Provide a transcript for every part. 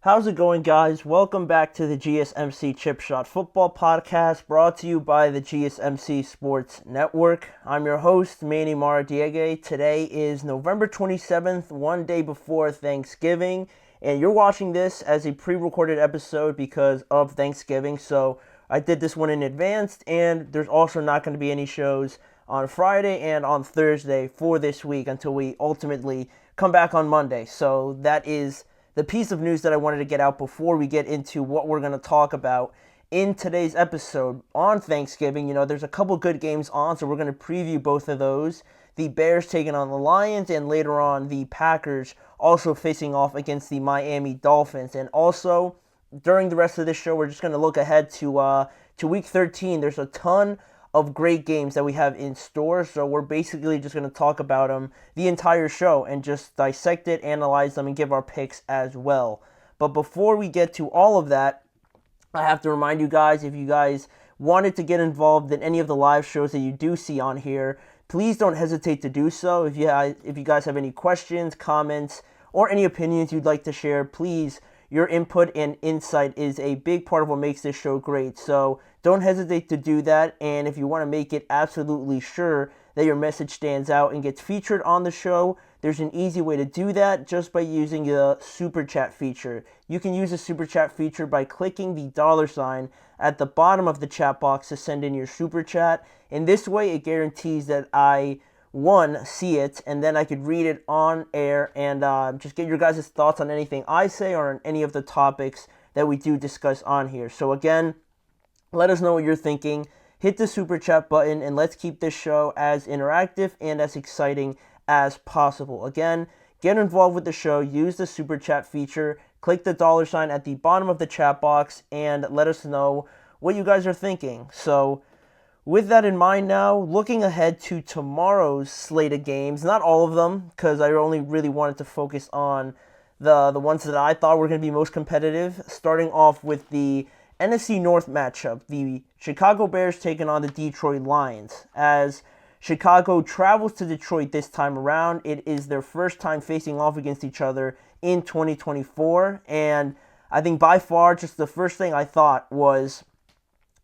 How's it going, guys? Welcome back to the GSMC Chip Shot Football Podcast, brought to you by the GSMC Sports Network. I'm your host, Manny Maradiege. Today is November 27th, one day before Thanksgiving, and you're watching this as a pre-recorded episode because of Thanksgiving, so I did this one in advance, and there's also not going to be any shows on Friday and on Thursday for this week until we ultimately come back on Monday. So that is the piece of news that I wanted to get out before we get into what we're going to talk about in today's episode on Thanksgiving. There's a couple good games on, so we're going to preview both of those. The Bears taking on the Lions, and later on the Packers also facing off against the Miami Dolphins. And also, during the rest of this show, we're just going to look ahead to Week 13. There's a ton of great games that we have in store, so we're basically just going to talk about them the entire show and just dissect it, analyze them, and give our picks as well. But before we get to all of that, I have to remind you guys, if you guys wanted to get involved in any of the live shows that you do see on here, please don't hesitate to do so. If you guys have any questions, comments, or any opinions you'd like to share, please, your input and insight is a big part of what makes this show great. So don't hesitate to do that. And if you want to make it absolutely sure that your message stands out and gets featured on the show, there's an easy way to do that just by using the Super Chat feature. You can use the Super Chat feature by clicking the $ at the bottom of the chat box to send in your Super Chat. In this way, it guarantees that I see it, and then I could read it on air and just get your guys' thoughts on anything I say or on any of the topics that we do discuss on here. So again, let us know what you're thinking. Hit the Super Chat button, and let's keep this show as interactive and as exciting as possible. Again, get involved with the show. Use the Super Chat feature. Click the $ at the bottom of the chat box, and let us know what you guys are thinking. So with that in mind now, looking ahead to tomorrow's slate of games, not all of them, because I only really wanted to focus on the ones that I thought were going to be most competitive, starting off with the NFC North matchup, the Chicago Bears taking on the Detroit Lions. As Chicago travels to Detroit this time around, it is their first time facing off against each other in 2024, and I think by far just the first thing I thought was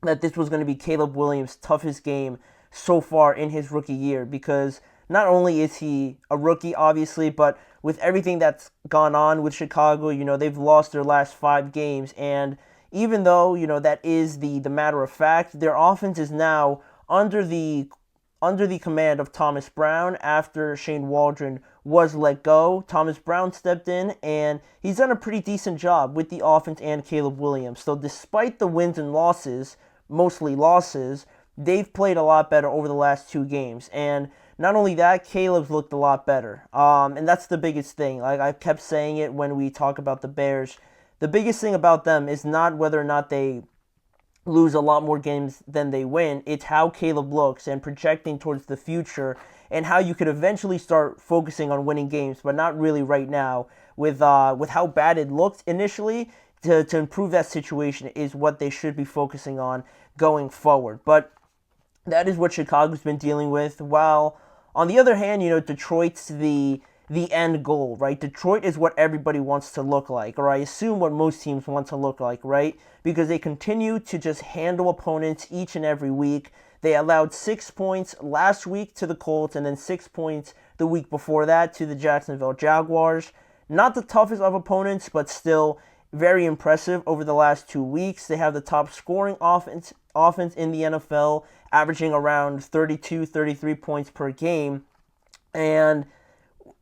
that this was going to be Caleb Williams' toughest game so far in his rookie year, because not only is he a rookie, obviously, but with everything that's gone on with Chicago, they've lost their last 5 games, and even though, that is the matter of fact, their offense is now under the command of Thomas Brown after Shane Waldron was let go. Thomas Brown stepped in, and he's done a pretty decent job with the offense and Caleb Williams. So despite the wins and losses, mostly losses, they've played a lot better over the last 2 games. And not only that, Caleb's looked a lot better. And that's the biggest thing. Like I've kept saying it when we talk about the Bears. The biggest thing about them is not whether or not they lose a lot more games than they win. It's how Caleb looks and projecting towards the future and how you could eventually start focusing on winning games, but not really right now. With how bad it looked initially, to improve that situation is what they should be focusing on going forward. But that is what Chicago's been dealing with. While on the other hand, Detroit's the end goal, right? Detroit is what everybody wants to look like, or I assume what most teams want to look like, right? Because they continue to just handle opponents each and every week. They allowed 6 points last week to the Colts, and then 6 points the week before that to the Jacksonville Jaguars. Not the toughest of opponents, but still very impressive over the last 2 weeks. They have the top scoring offense in the NFL, averaging around 32, 33 points per game. And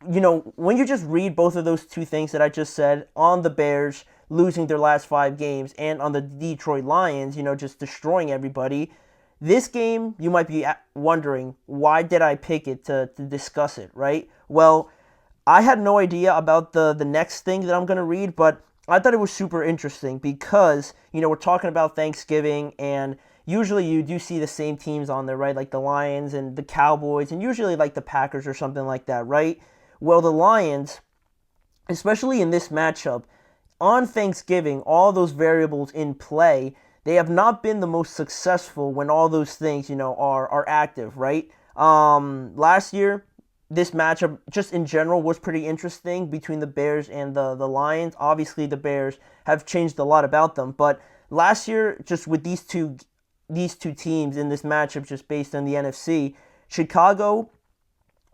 when you just read both of those two things that I just said on the Bears losing their last 5 games and on the Detroit Lions, just destroying everybody, this game, you might be wondering, why did I pick it to discuss it, right? Well, I had no idea about the next thing that I'm going to read, but I thought it was super interesting because, we're talking about Thanksgiving, and usually you do see the same teams on there, right? Like the Lions and the Cowboys, and usually like the Packers or something like that, right? Well, the Lions, especially in this matchup, on Thanksgiving, all those variables in play, they have not been the most successful when all those things, are active, right? Last year, this matchup, just in general, was pretty interesting between the Bears and the Lions. Obviously, the Bears have changed a lot about them, but last year, just with these two teams in this matchup, just based on the NFC, Chicago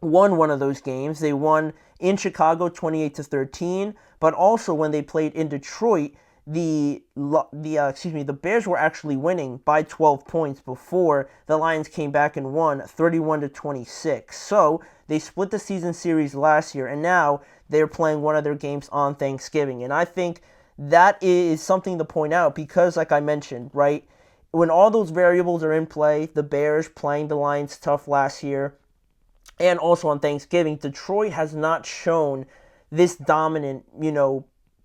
won one of those games. They won in Chicago 28-13, but also when they played in Detroit, the Bears were actually winning by 12 points before the Lions came back and won 31-26. So they split the season series last year, and now they're playing one of their games on Thanksgiving. And I think that is something to point out because, like I mentioned, right, when all those variables are in play, the Bears playing the Lions tough last year, and also on Thanksgiving, Detroit has not shown this dominant,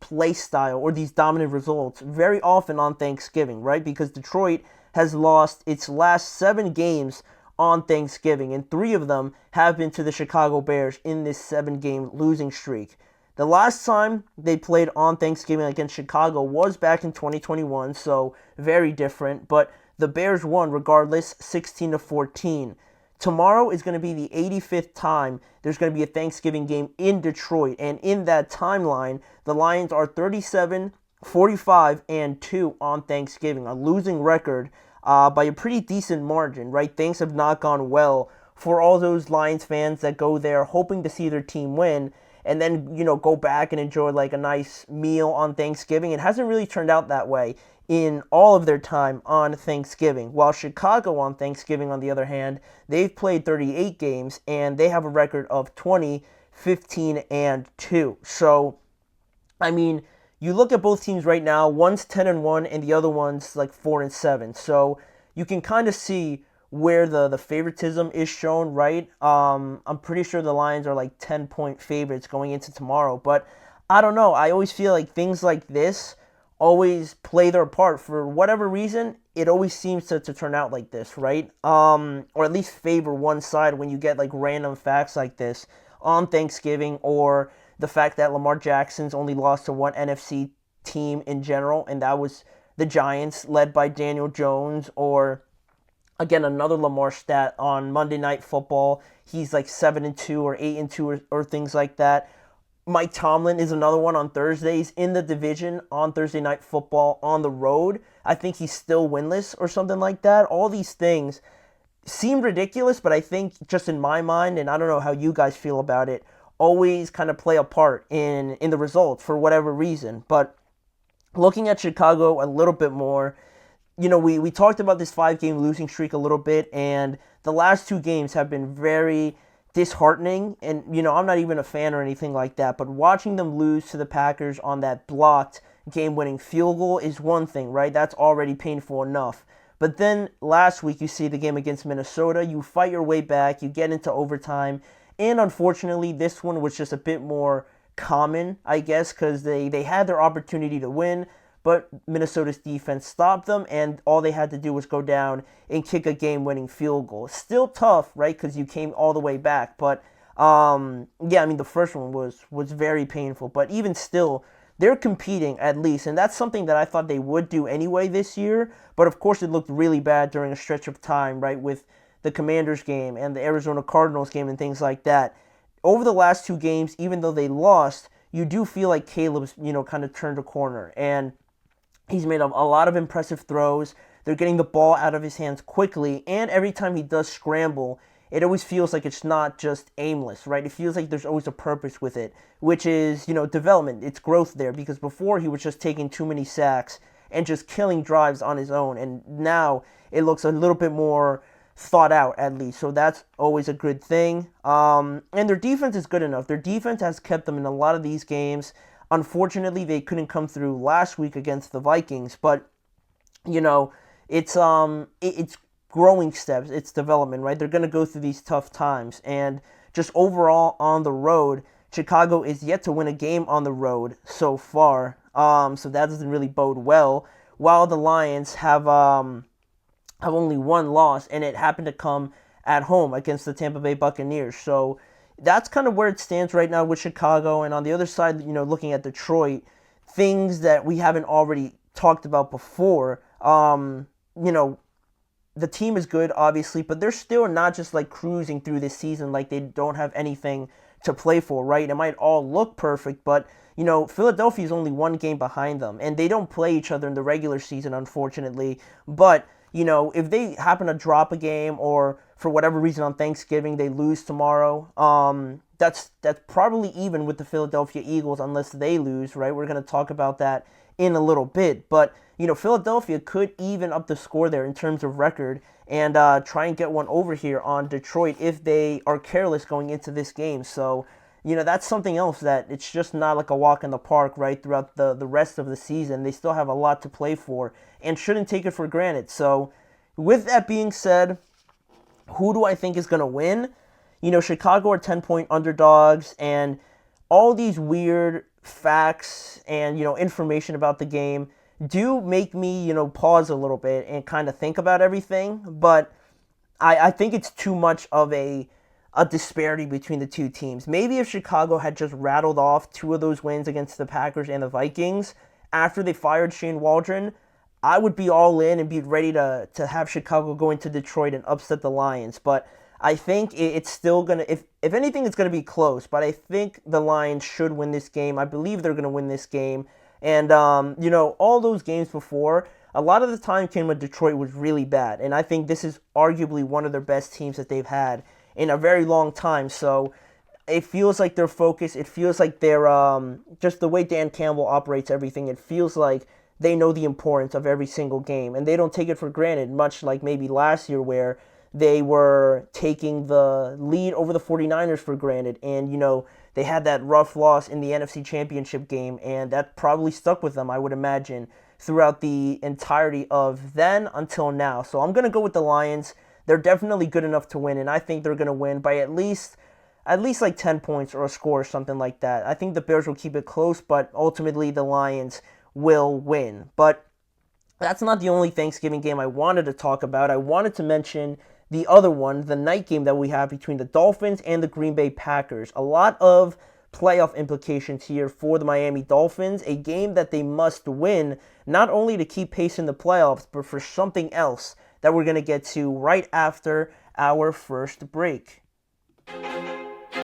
play style or these dominant results very often on Thanksgiving, right? Because Detroit has lost its last 7 games on Thanksgiving, and 3 of them have been to the Chicago Bears in this 7-game losing streak. The last time they played on Thanksgiving against Chicago was back in 2021, so very different, but the Bears won regardless, 16-14. Tomorrow is going to be the 85th time there's going to be a Thanksgiving game in Detroit. And in that timeline, the Lions are 37, 45, and 2 on Thanksgiving, a losing record by a pretty decent margin, right? Things have not gone well for all those Lions fans that go there hoping to see their team win and then, go back and enjoy like a nice meal on Thanksgiving. It hasn't really turned out that way in all of their time on Thanksgiving. While Chicago on Thanksgiving, on the other hand, they've played 38 games and they have a record of 20, 15, and 2. So, I mean, you look at both teams right now, one's 10-1 and the other one's like 4-7. So you can kind of see where the favoritism is shown, right? I'm pretty sure the Lions are like 10-point favorites going into tomorrow, but I don't know. I always feel like things like this always play their part. For whatever reason, it always seems to turn out like this, right? Or at least favor one side when you get like random facts like this on Thanksgiving, or the fact that Lamar Jackson's only lost to one NFC team in general, and that was the Giants led by Daniel Jones, or again, another Lamar stat on Monday Night Football. He's like 7-2 or 8-2 or things like that. Mike Tomlin is another one on Thursdays in the division on Thursday Night Football on the road. I think he's still winless or something like that. All these things seem ridiculous, but I think just in my mind, and I don't know how you guys feel about it, always kind of play a part in the results for whatever reason. But looking at Chicago a little bit more, we talked about this 5-game losing streak a little bit, and the last 2 games have been very disheartening, and I'm not even a fan or anything like that, but watching them lose to the Packers on that blocked game-winning field goal is one thing, right? That's already painful enough. But then last week you see the game against Minnesota, you fight your way back, you get into overtime, and unfortunately this one was just a bit more common, I guess, because they had their opportunity to win, but Minnesota's defense stopped them, and all they had to do was go down and kick a game-winning field goal. Still tough, right, because you came all the way back, but the first one was very painful, but even still, they're competing at least, and that's something that I thought they would do anyway this year, but of course it looked really bad during a stretch of time, right, with the Commanders game and the Arizona Cardinals game and things like that. Over the last 2 games, even though they lost, you do feel like Caleb's, kind of turned a corner, and he's made a lot of impressive throws. They're getting the ball out of his hands quickly, and every time he does scramble, it always feels like it's not just aimless, right? It feels like there's always a purpose with it, which is, development. It's growth there, because before he was just taking too many sacks and just killing drives on his own, and now it looks a little bit more thought out, at least, so that's always a good thing. And their defense is good enough. Their defense has kept them in a lot of these games. Unfortunately, they couldn't come through last week against the Vikings, but it's growing steps, it's development, right? They're going to go through these tough times, and just overall on the road, Chicago is yet to win a game on the road so far, so that doesn't really bode well. While the Lions have only one loss, and it happened to come at home against the Tampa Bay Buccaneers, so that's kind of where it stands right now with Chicago. And on the other side, looking at Detroit, things that we haven't already talked about before, the team is good, obviously, but they're still not just like cruising through this season like they don't have anything to play for, right? It might all look perfect, but Philadelphia is only one game behind them, and they don't play each other in the regular season, unfortunately. But if they happen to drop a game, or for whatever reason on Thanksgiving they lose tomorrow, that's probably even with the Philadelphia Eagles unless they lose, right? We're going to talk about that in a little bit, but Philadelphia could even up the score there in terms of record and try and get one over here on Detroit if they are careless going into this game. So, that's something else that it's just not like a walk in the park, right, throughout the rest of the season. They still have a lot to play for and shouldn't take it for granted. So, with that being said, who do I think is going to win? Chicago are 10-point underdogs, and all these weird facts and, information about the game do make me, pause a little bit and kind of think about everything. But I think it's too much of a disparity between the two teams. Maybe if Chicago had just rattled off two of those wins against the Packers and the Vikings after they fired Shane Waldron, I would be all in and be ready to have Chicago go into Detroit and upset the Lions. But I think it's still going to, if anything, it's going to be close. But I think the Lions should win this game. I believe they're going to win this game. And, all those games before, a lot of the time came when Detroit was really bad. And I think this is arguably one of their best teams that they've had in a very long time. So it feels like they're focused. It feels like they're, just the way Dan Campbell operates everything, it feels like they know the importance of every single game. And they don't take it for granted, much like maybe last year where they were taking the lead over the 49ers for granted. And, they had that rough loss in the NFC Championship game, and that probably stuck with them, I would imagine, throughout the entirety of then until now. So I'm going to go with the Lions. They're definitely good enough to win, and I think they're going to win by at least like 10 points or a score or something like that. I think the Bears will keep it close, but ultimately the Lions will win. But that's not the only Thanksgiving game I wanted to talk about. I wanted to mention the other one, the night game that we have between the Dolphins and the Green Bay Packers. A lot of playoff implications here for the Miami Dolphins, a game that they must win, not only to keep pace in the playoffs, but for something else that we're going to get to right after our first break.